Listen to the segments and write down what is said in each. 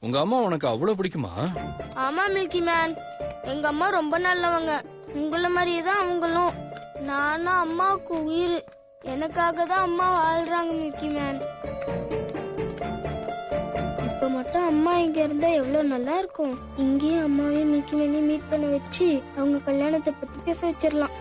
உங்க அம்மா உனக்கு அவ்வளவு பிடிக்குமா? ஆமா மில்கி மேன், எங்க அம்மா ரொம்ப நல்லவங்க. உங்கள மாதிரியே தான் அவங்களும். நானும் அம்மாவுக்கு உயிர். எனக்காக தான் அம்மா வாழ்றாங்க மில்கி மேன். இப்ப மட்டும் அம்மா இங்க இருந்தா எவ்வளவு நல்லா இருக்கும். இங்கேயும் அம்மாவையும் மில்கி மேனையும் மீட் பண்ண வச்சு அவங்க கல்யாணத்தை பத்தி பேச வச்சிடலாம்.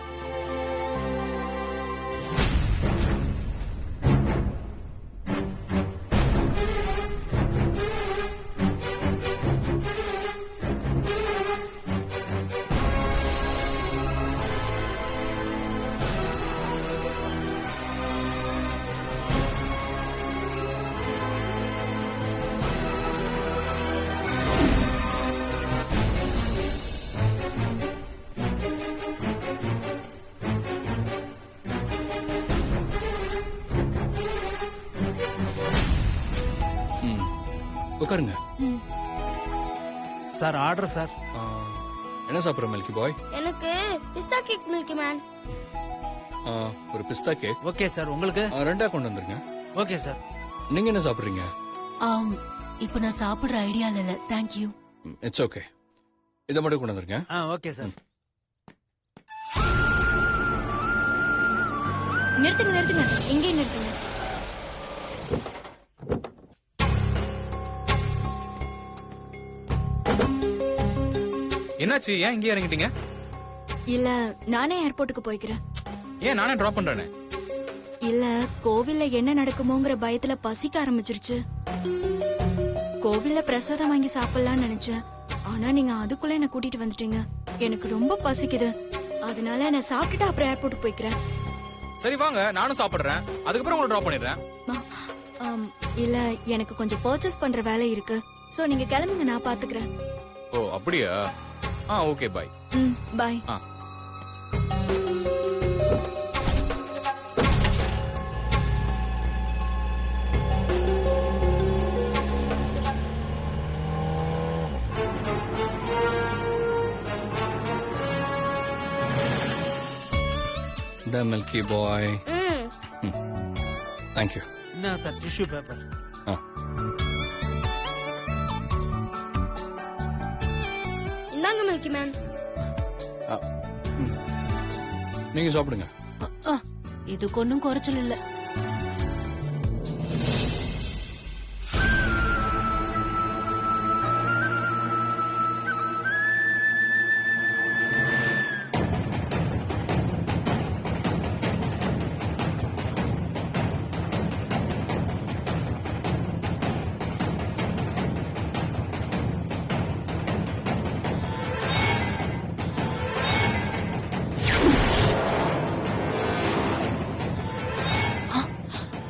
உட்காருங்க. Sir order sir. என்ன சாப்பிடுற மில்கி பாய்? எனக்கு பிஸ்தா கேக் மில்கி மேன். ஒரு பிஸ்தா கேக். Okay sir. உங்களுக்கு? ரெண்டா கொண்டு வந்துருங்க. Okay sir. நீங்க என்ன சாப்பிடுறீங்க? இப்ப நான் சாப்பிடுற ஐடியால இல்ல, தேங்க் யூ. It's okay. இத மட்டும் கொண்டு வந்துருங்க. Okay sir. நிறுத்துங்க நிறுத்துங்க, இங்கே நிறுத்துங்க. என்னாச்சு? ஏன் இங்கே இறங்கிட்டீங்க? இல்ல, நானே ஏர்போர்ட்டுக்கு போய்க்கிறேன். ஏன் நானே டிராப் பண்றேனே. இல்ல, கோவில்ல என்ன நடக்குமோங்கிற பயத்துல பசிக்க ஆரம்பிச்சிருச்சு. கோவில்ல பிரசாதம் வாங்கி சாப்பிடலாம்னு நினைச்சேன். ஆனா நீங்க அதுக்குள்ள என்ன கூட்டிட்டு வந்துட்டீங்க. எனக்கு ரொம்ப பசிக்குது. அதனால நான் சாப்பிட்டுட்டு அப்புறம் ஏர்போர்ட்டுக்கு போய்க்கிறேன். சரி வாங்க, நானும் சாப்பிடுறேன். அதுக்கப்புறம் உங்களை டிராப் பண்ணிடுறேன். இல்ல, எனக்கு கொஞ்சம் பர்ச்சேஸ் பண்ற வேலை இருக்கு. சோ நீங்க கிளம்புங்க, நான் பாத்துக்கிறேன். ஓ அப்படியா? Okay bye. Bye. The Milky Boy. Thank you. என்ன சார்? Tissue paper. இந்தாங்க மில்கி மேன். நீங்க சாப்பிடுங்க. இதுக்கு ஒன்னும் குறைச்சல் இல்ல.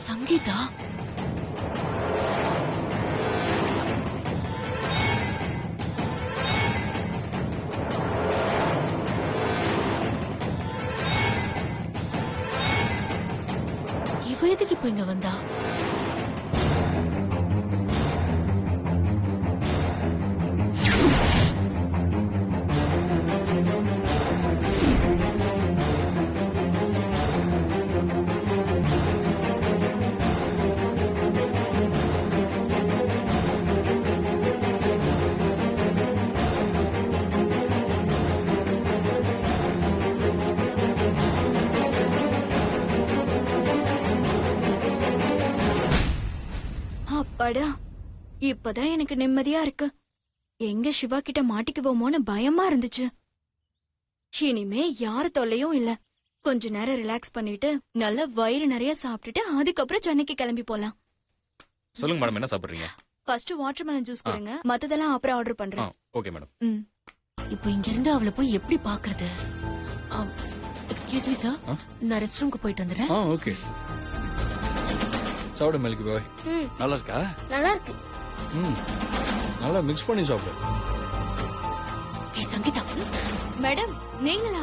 சங்கீதா, இவ எதுக்கு இப்ப இங்க வந்தா? அப்பாடா, இப்பதான் எனக்கு நிம்மதியா இருக்கு. எங்க சிவா கிட்ட மாட்டிக்குவோமோன்னு பயமா இருந்துச்சு. இனிமே யாரு தொல்லையும் இல்ல. கொஞ்ச நேரம் ரிலாக்ஸ் பண்ணிட்டு நல்ல வயிறு நிறைய சாப்பிட்டுட்டு அதுக்கப்புறம் சென்னைக்கு கிளம்பி போலாம். சொல்லுங்க மேடம், என்ன சாப்பிடுறீங்க? ஃபர்ஸ்ட் வாட்டர்மெலன் ஜூஸ் கொடுங்க, மத்ததெல்லாம் அப்புறம் ஆர்டர் பண்றேன். Okay madam. இப்போ இங்க இருந்து அவளை போய் எப்படி பாக்குறது? எக்ஸ்கியூஸ் மீ சார், நான் ரெஸ்ட் ரூம்க்கு போயிட்டு வந்துடுறேன். ஓகே. சாப்பிடு மில்கி பாய். நல்லா இருக்கா? நல்லா இருக்கு. நல்லா மிக்ஸ் பண்ணி சாப்பிடு. சங்கீதா மேடம், நீங்களா?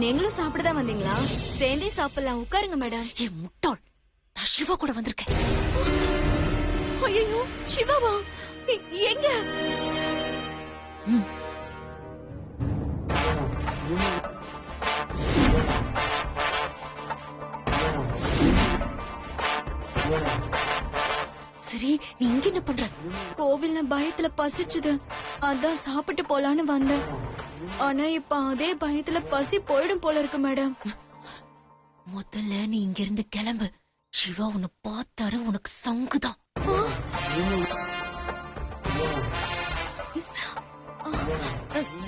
நீங்களும் சாப்பிடதான் வந்தீங்களா? சேர்ந்தே சாப்பிடலாம், உட்காருங்க மேடம். ஏ முட்டாள், நான் சிவா கூட வந்திருக்கேன். ஐயோ, சிவாவா? எங்க? சரி, நீ இங்க என்ன பண்ற? கோவில்ல பயத்துல பசிச்சுது, அதான் சாப்பிட்டு போலான்னு வந்தேன். ஆனா இப்ப அதே பயத்துல பசி போயிடும் போல இருக்கு மேடம். முதல்ல நீ இங்க இருந்து கிளம்பு. சிவா உன்னை பார்த்தாரு உனக்கு சங்குதான்.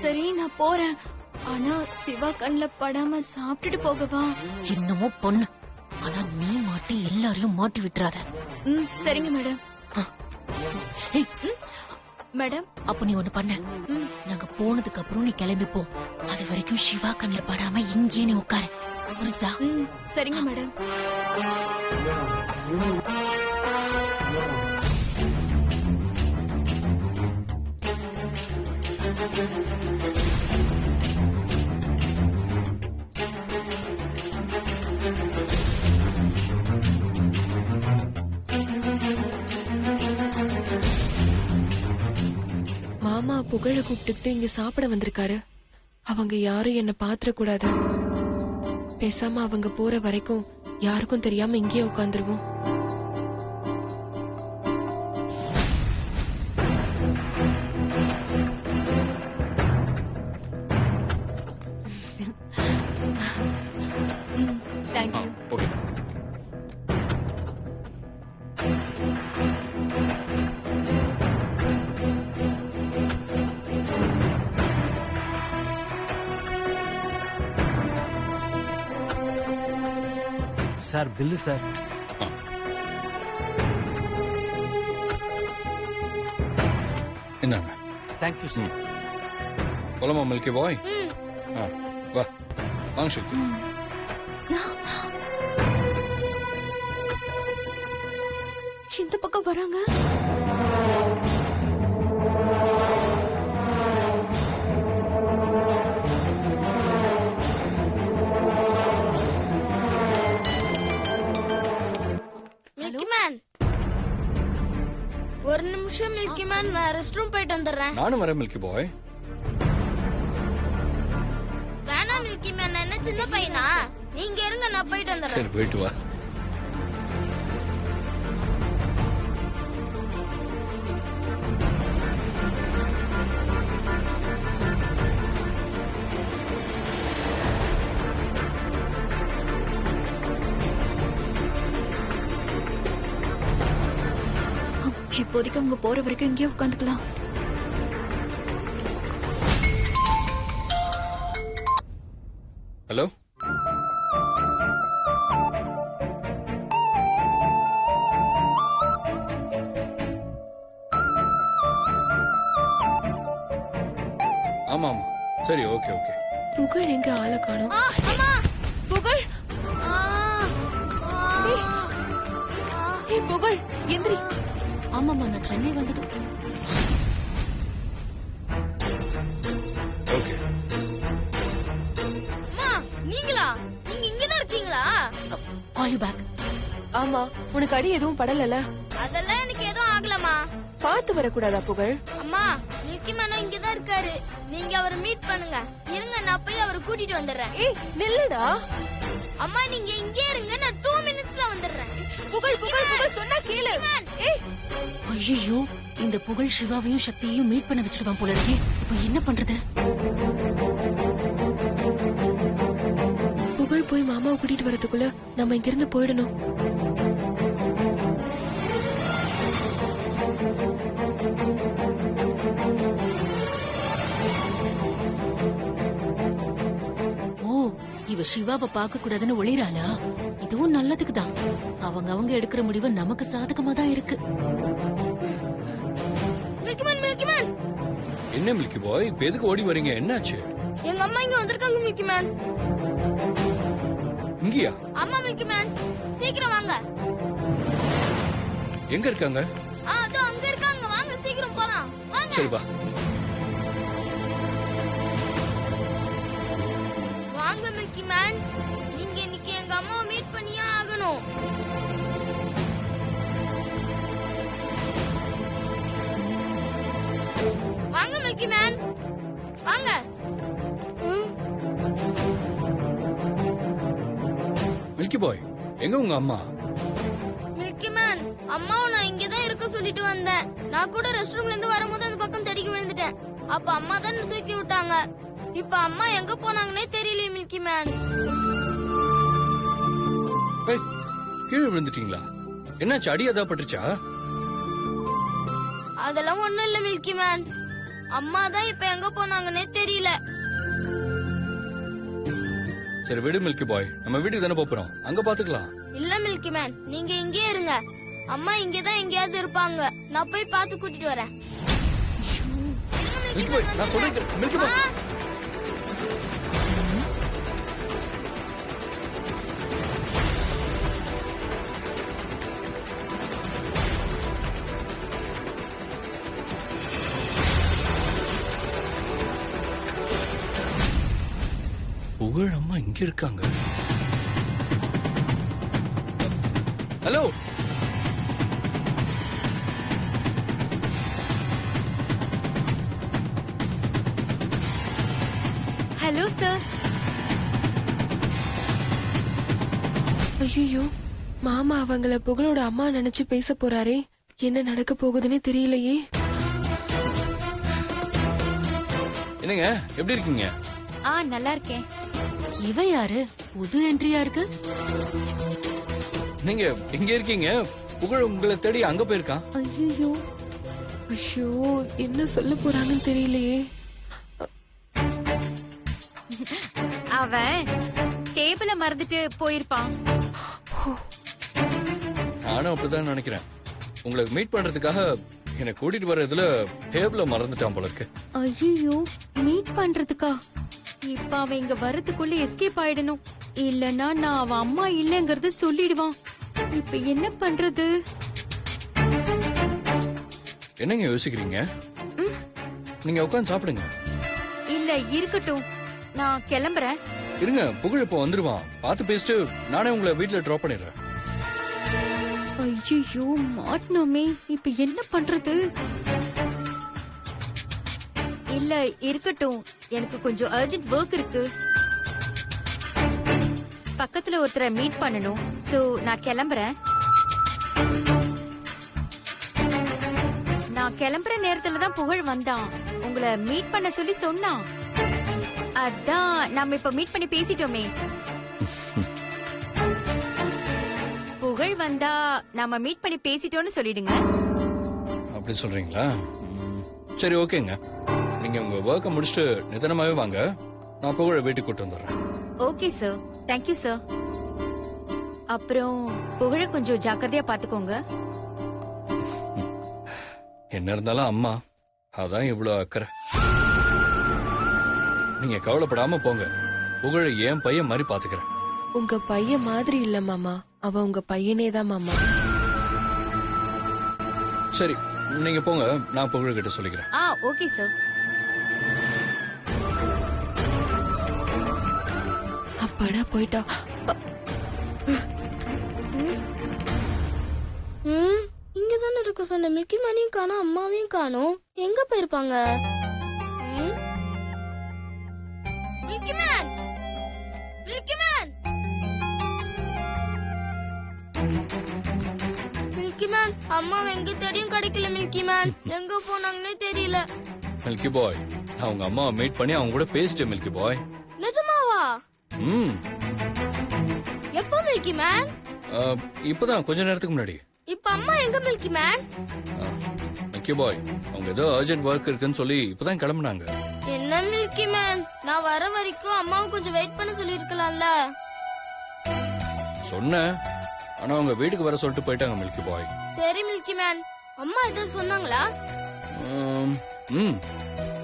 சரி நான் போறேன். ஆனா சிவா கண்ணுல படாம சாப்பிட்டுட்டு போகவா? என்னமோ பொண்ணு, ஆனா நீ மாட்டி எல்லாரையும் மாட்டி விட்டுறாத. சரிங்க மேடம். ஏய், மேடம் அப்ப நீ ஒண்ணு பண்ண, நாங்க போனதுக்கு அப்புறம் நீ கிளம்பி போ. அது வரைக்கும் சிவா கண்ணுல படாம இங்கே நீ உட்காரு, புரிஞ்சுதா? சரிங்க மேடம். மாமா புகழ கூப்பிட்டுக்கிட்டு இங்க சாப்பிட வந்திருக்காரு. அவங்க யாரும் என்ன பாத்திர கூடாது. பேசாம அவங்க போற வரைக்கும் யாருக்கும் தெரியாம இங்கேயே உட்காந்துருவோம். Thank you. Okay. Sir bill sir. என்னங்க? Thank you sir. போலாமா மில்கி பாய்? வா வாங்க சக்தி. இந்த பக்கம் வராங்க. மில்கி மேன், ஒரு நிமிஷம் மில்கி மேன், நான் ரெஸ்ட் ரூம் போயிட்டு வந்துடுறேன். நானும் வரேன் மில்கி பாய். வேணாம் மில்கி மேன், நான் என்ன சின்ன பையனா? நீங்க இருங்க, நான் போயிட்டு வந்துடுறேன். சரி போயிட்டு வா. இப்போதைக்கு அவங்க போற வரைக்கும் இங்கேயே உட்காந்துக்கலாம். ஹலோ, ஆமா ஆமா சரி ஓகே ஓகே. புகழ் எங்க ஆளை காணோம். புகழ், ஏய் புகழ் எந்திரி. ஆமாமா, நான் சென்னை வந்துட்டு. ஓகே. அம்மா, நீங்களா? நீங்க இங்கதான் இருக்கீங்களா? Call you back. ஆமா, உனக்கு அடி எதுவும் படலல? அதெல்லாம் எனக்கு எதுவும் ஆகலமா. பார்த்து வரக்கூடாதா புகழ்? அம்மா, மில்கி மேனும் இங்கதான் இருக்காரு. நீங்க அவரை மீட் பண்ணுங்க. இருங்க, நான் போய் அவரை கூட்டிட்டு வந்துடுறேன். ஏய் நில்லுடா. அம்மா, நீங்க இங்கே இருங்க, நான் 2 மினிட்ஸ்ல வந்துடுறேன். புகழ் புகழ் புகழ் சொன்னா கேளு. ஏய் ஐயோ, இந்த புகழ் சிவாவையும் சக்தியையும் மீட் பண்ண வச்சிருவான் போல இருக்கே. இப்ப என்ன பண்றது? புகழ் போய் மாமாவை கூட்டிட்டு வரதுக்குள்ள நம்ம இங்க இருந்து போயிடணும். ஓ, இவ சிவாவை பார்க்க கூடாதுன்னு ஒளிராளா? இதுவும் நல்லதுக்கு தான். அவங்க எடுக்கிற முடிவு நமக்கு சாதகமா தான் இருக்கு. மில்கி மேன், மில்கி மேன், என்ன மில்கி பாய், இப்ப எதுக்கு ஓடி வரீங்க? என்னாச்சு? எங்க அம்மா இங்க வந்திருக்காங்க மில்கி மேன். இங்கயா? அம்மா மில்கி மேன், சீக்கிரம் வாங்க. எங்க இருக்காங்க? அதோ அங்க இருக்காங்க, வாங்க சீக்கிரம் போலாம். வாங்க. சரி வா. வாங்க மில்கி மேன், நீங்க இன்னைக்கு எங்க அம்மாவை மீட் பண்ணியே ஆகணும். வாங்க மில்கி மேன், வாங்க. மில்கி பாய், எங்க உங்க அம்மா? மில்கி மேன், அம்மாவை நான் இங்கதான் இருக்க சொல்லிட்டு வந்தேன். நான் கூட ரெஸ்ட் ரூம்ல இருந்து வரும்போது அந்த பக்கம் தடிக்கி விழுந்துட்டேன். அப்ப அம்மா தான் என்னை தூக்கி விட்டாங்க. இப்ப அம்மா எங்க போனாங்கன்னே தெரியலையே மில்கி மேன். ஏய், கீழே விழுந்துட்டீங்களா? என்னாச்சு, அடி ஏதாவது பட்டுச்சா? அதெல்லாம் ஒண்ணும் இல்ல மில்கி மேன். அம்மா தான் இப்ப எங்க போனாங்கன்னே தெரியல. சரி விடு மில்கி பாய், நம்ம வீட்டுக்கு தானே போறோம், அங்க பாத்துக்கலாம். இல்ல மில்கி மேன், நீங்க இங்கே இருங்க. அம்மா இங்கதான் எங்கேயாவது இருப்பாங்க. நான் போய் பார்த்து கூட்டிட்டு வரேன். மில்கி பாய், நான் சொல்றேன் மில்கி பாய். புகழ் அம்மா இங்க இருக்காங்க. Hello, hello sir. ஐயோ, மாமா அவங்கள புகழோட அம்மா நினைச்சு பேச போறாரே, என்ன நடக்க போகுதுன்னே தெரியலையே. என்னங்க எப்படி இருக்கீங்க? நல்லா இருக்கேன். இவ யாரு? புது என்ட்ரியா இருக்கு. நீங்க எங்க இருக்கீங்க? புகழ் உங்களை தேடி அங்க போயிருக்கான். ஐயோ, ஐயோ, என்ன சொல்ல போறாங்கன்னு தெரியலையே. அவன் டேபிள மறந்துட்டு போயிருப்பான். நானும் அப்படிதான் நினைக்கிறேன். உங்களை மீட் பண்றதுக்காக என்ன கூட்டிட்டு வர்றதுல டேபிள மறந்துட்டான் போல இருக்கு. ஐயோ, மீட் பண்றதுக்கா? இப்ப அவன் இங்க வரதுக்குள்ள எஸ்கேப் ஆயிடணும். இல்லனா நான் அவன் அம்மா இல்லங்கறத சொல்லிடுவான். இப்ப என்ன பண்றது? என்னங்க யோசிக்கிறீங்க? நீங்க உட்கார்ந்து சாப்பிடுங்க. இல்ல இருக்கட்டும், நான் கிளம்புறேன். இருங்க, புகழ் இப்போ வந்துருவான். பார்த்து பேசிட்டு நானே உங்களை வீட்டுல டிராப் பண்ணிடுறேன். ஐயோ, மாட்டணுமே. இப்ப என்ன பண்றது? இல்ல இருக்கட்டும், எனக்கு கொஞ்சம் அர்ஜென்ட் ஒர்க் இருக்கு. பக்கத்துல ஒருத்தரை மீட் பண்ணணும். சோ நான் கிளம்புறேன். நான் கிளம்புற நேரத்துல தான் புகழ் வந்தான். உங்களை மீட் பண்ண சொல்லி சொன்னான். அதான் நாம இப்ப மீட் பண்ணி பேசிட்டோமே. புகழ் வந்தா நாம மீட் பண்ணி பேசிட்டோம்னு சொல்லிடுங்க. அப்படி சொல்றீங்களா? சரி ஓகேங்க. நீங்க உங்க ஒர்க்கை முடிச்சுட்டு நிதானமாவே வாங்க. நான் புகழ வீட்டுக்கு கூட்டு வந்துடுறேன். Okay sir, thank you sir. அப்புறம் புகழ கொஞ்சம் ஜாக்கிரதையா பாத்துக்கோங்க. என்ன இருந்தாலும் அம்மா, அதான் இவ்வளவு அக்கறை. நீங்க கவலைப்படாம போங்க. புகழ என் பையன் மாதிரி பாத்துக்கிறேன். உங்க பையன் மாதிரி இல்ல மாமா, அவ உங்க பையனே தான் மாமா. சரி நீங்க போங்க, நான் புகழ கிட்ட சொல்லிக்கிறேன். Okay sir. அப்பாடா போயிட்டா. இங்கதானே இருக்க சொன்ன. மில்கி மேனையும் காணோம், அம்மாவையும் காணோம். எங்க போயிருப்பாங்க? Milky man, milky man, milky man, அம்மாவை எங்க தேடியும் கிடைக்கல. மில்கி மேன் எங்க போனாங்கன்னே தெரியல. மில்கி பாய், நான் உங்க அம்மாவை மீட் பண்ணி அவங்க கூட பேசிட்டேன். மில்கி பாய். நிஜமாவா? ம், எப்போ மில்கி மேன்? இப்பதான் கொஞ்ச நேரத்துக்கு முன்னாடி. இப்ப அம்மா எங்க மில்கி மேன்? மில்கி பாய், அவங்க ஏதோ அர்ஜென்ட் ஒர்க் இருக்குன்னு சொல்லி இப்பதான் கிளம்புனாங்க. என்ன மில்கி மேன், நான் வர வரைக்கும் அம்மாவை கொஞ்சம் வெயிட் பண்ண சொல்லி இருக்கலாம்ல. சொன்னேன், ஆனா அவங்க வீட்டுக்கு வர சொல்லிட்டு போயிட்டாங்க. மில்கி பாய். சரி மில்கி மேன், அம்மா ஏதாவது சொன்னாங்களா?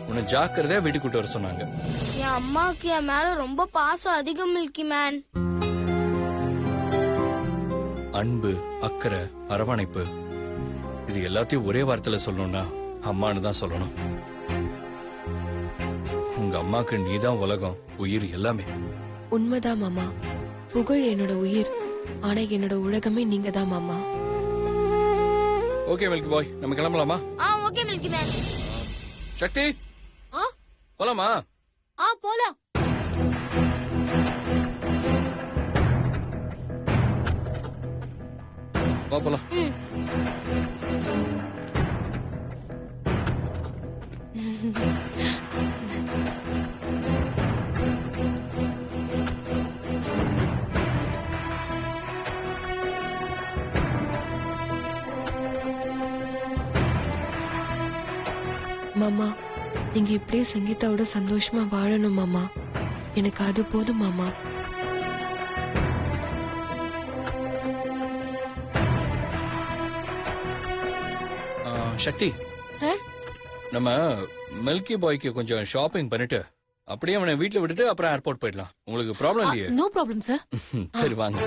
உன்னை ஜாக்கிரதையா வீட்டுக்கு கூட்டு வர சொன்னாங்க. என் அம்மாவுக்கு என் மேல ரொம்ப பாசம் அதிகம் மில்கி மேன். அன்பு, அக்கறை, அரவணைப்பு, இது எல்லாத்தையும் ஒரே வார்த்தையில சொல்லணும்னா அம்மான்னு தான் சொல்லணும். உங்க அம்மாக்கு நீதான் உலகம், உயிர் எல்லாமே. உண்மைதான் மாமா, புகழ் என்னோட உயிர், ஆனா என்னோட உலகமே நீங்க தான் மாமா. ஓகே மில்கி பாய், நம்ம கிளம்பலாமா? Okay milky man. சக்தி, போலாமா? போலாம். வா போலாம். மாமா நீங்க இப்படியே சங்கீதாவோட சந்தோஷமா வாழணும் மாமா. எனக்கு அது போதும் மாமா. சக்தி, சார் நம்ம மில்கி பாய்க்கு கொஞ்சம் ஷாப்பிங் பண்ணிட்டு அப்படியே அவனை வீட்ல விட்டுட்டு அப்புறம் ஏர்போர்ட் போயிடலாம். உங்களுக்கு ப்ராப்ளம் இல்லையே? No problem sir. சரி வாங்க.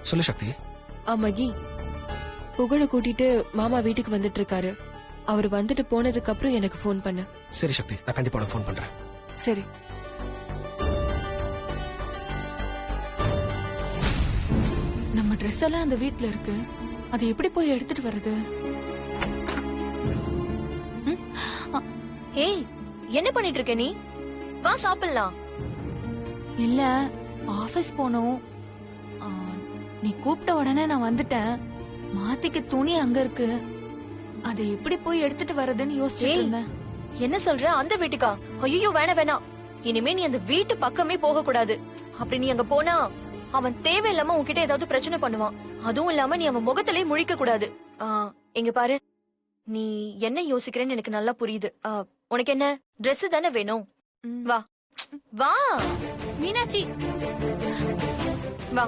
சொல்லு சக்தி. மகி, புகழ கூட்டிட்டு மாமா வீட்டுக்கு வந்துட்டு இருக்காரு. அவர் வந்துட்டு போனதுக்கு அப்புறம் எனக்கு ஃபோன் பண்ணு. சரி சக்தி, நான் கண்டிப்பா உனக்கு ஃபோன் பண்றேன். சரி. நம்ம ட்ரெஸ் எல்லாம் அந்த வீட்ல இருக்கு. அதை எப்படி போய் எடுத்துட்டு வர்றது? ஏய், என்ன பண்ணிட்டு இருக்க நீ? வா சாப்பிடலாம். இல்ல, ஆபீஸ் போனோம். நீ கூப்பிட்ட உடனே நான் வந்துட்டேன். மாத்திக்க துணி அங்க இருக்கு. அதை எப்படி போய் எடுத்துட்டு வர்றதுன்னு யோசிச்சுட்டு இருந்தேன். என்ன சொல்ற? அந்த வீட்டுக்கா? ஐயோ வேணாம் வேணாம். இனிமே நீ அந்த வீட்டு பக்கமே போக கூடாது. அப்படி நீ அங்க போனா அவன் தேவையில்லாம உன்கிட்ட ஏதாவது பிரச்சனை பண்ணுவான். அதுவும் இல்லாம நீ அவன் முகத்திலே முழிக்க கூடாது. இங்க பாரு, நீ என்ன யோசிக்கிறேன்னு எனக்கு நல்லா புரியுது. உனக்கு என்ன Dress தானே வேணும்? வா வா மீனாட்சி, வா.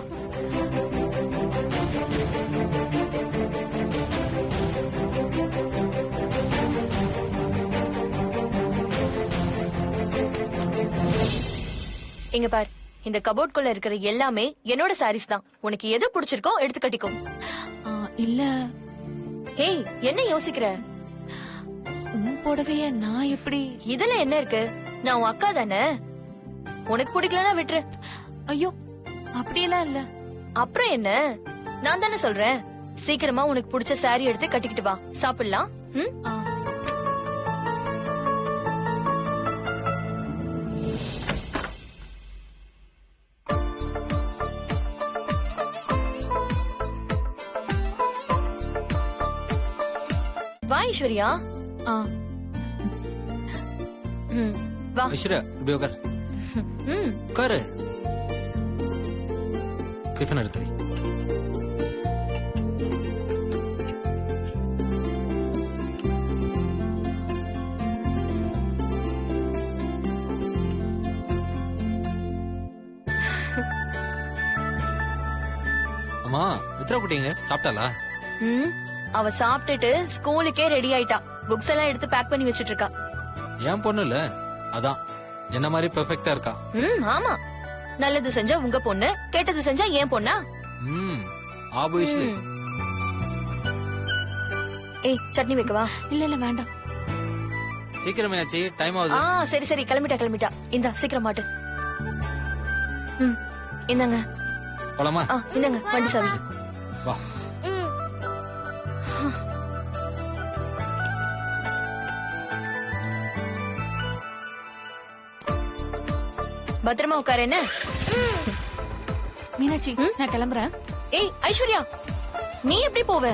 இங்க பார், இந்த கபோர்ட்குள்ள இருக்கிற எல்லாமே என்னோட சாரீஸ் தான். உனக்கு எது பிடிச்சிருக்கோ எடுத்து கட்டிக்கோ. இல்ல. ஏய், என்ன யோசிக்கிற? உன் புடவைய நான் எப்படி? இதுல என்ன இருக்கு? நான் உன் அக்கா தானே. உனக்கு பிடிக்கலன்னா விட்டுரு. ஐயோ, அப்படியெல்லாம் இல்ல. அப்புறம் என்ன? நான் தானே சொல்றேன். சீக்கிரமா உனக்கு பிடிச்ச சாரி எடுத்து கட்டிக்கிட்டு வா, சாப்பிடலாம். வா ஐஸ்வர்யா. வா. ஐஸ்வர்யா, இப்படி உட்கார். உட்காரு. டிஃபன் எடுத்து வை. அம்மா, மித்ரா குட்டிங்க சாப்பிட்டாளா? அவ சாப்பிட்டுட்டு ஸ்கூலுக்கே ரெடி ஆயிட்டா. புக்ஸ் எல்லாம் எடுத்து பேக் பண்ணி வச்சிட்டு இருக்கா. ஏன் பொண்ணு இல்ல, அதான் என்ன மாதிரி பெர்ஃபெக்ட்டா இருக்கா. ஆமா, நல்லது செஞ்சா உங்க பொண்ணு, கெட்டது செஞ்சா ஏன் பொண்ணா? ஆபீஸ்ல. ஏய், சட்னி வைக்கவா? இல்ல இல்ல வேண்டாம். சீக்கிரம் ஆச்சு, டைம் ஆகுது. சரி சரி, கிளம்பிட்டா. இந்தா சீக்கிரம் மாட்டு. இந்தாங்க. போலாமா? இந்தாங்க வண்டி சாவி. வா. பத்திரமா உட்கார. என்ன மீனாட்சி, நான் கிளம்புறேன். ஏய் ஐஸ்வர்யா, நீ எப்படி போவ?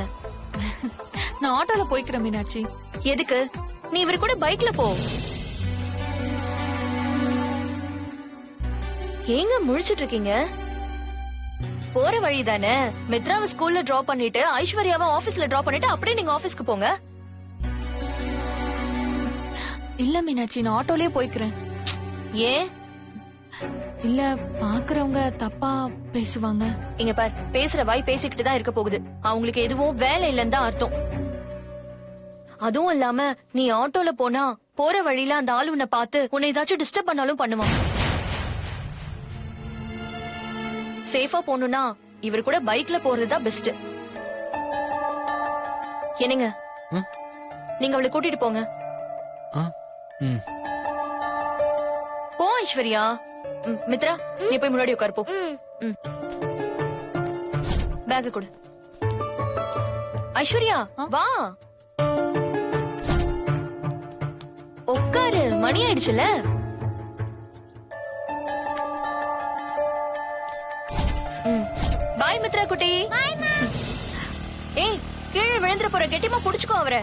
நான் ஆட்டோல போய்க்கிறேன் மீனாட்சி. எதுக்கு? நீ இவர் கூட பைக்ல போ. ஏங்க முழிச்சிட்டு இருக்கீங்க? போற வழிதானே. மித்ராவை ஸ்கூல்ல டிராப் பண்ணிட்டு ஐஸ்வர்யாவை ஆபீஸ்ல டிராப் பண்ணிட்டு அப்படியே நீங்க ஆபீஸ்க்கு போங்க. இல்ல மீனாட்சி, நான் ஆட்டோலயே போய்க்கிறேன். ஏன்? இல்ல, பாக்குறவங்க தப்பா பேசுவாங்க. இங்க பார், பேசுற வாய் பேசிக்கிட்டு தான் இருக்க போகுது. அவங்களுக்கு எதுவும் வேலை இல்லன்னு தான் அர்த்தம். அதுவும் இல்லாம நீ ஆட்டோல போனா போற வழியில அந்த ஆளு உன்னை பார்த்து உன்னை ஏதாச்சும் டிஸ்டர்ப் பண்ணாலும் பண்ணுவான். சேஃபா போகணும்னா இவர் கூட பைக்ல போறதுதான் பெஸ்ட். என்னங்க, நீங்க அவளை கூட்டிட்டு போங்க. ஐஸ்வர்யா. மித்ரா நீ போய் முன்னாடி உட்காரு போ. ம். பேக் கொடு. ஐஸ்வர்யா வா உட்காரு, மணி ஆயிடுச்சுல. பாய் மித்ரா குட்டி. ஏய் கீழே விழுந்துற போற, கெட்டிமா புடிச்சுக்கோ அவரை.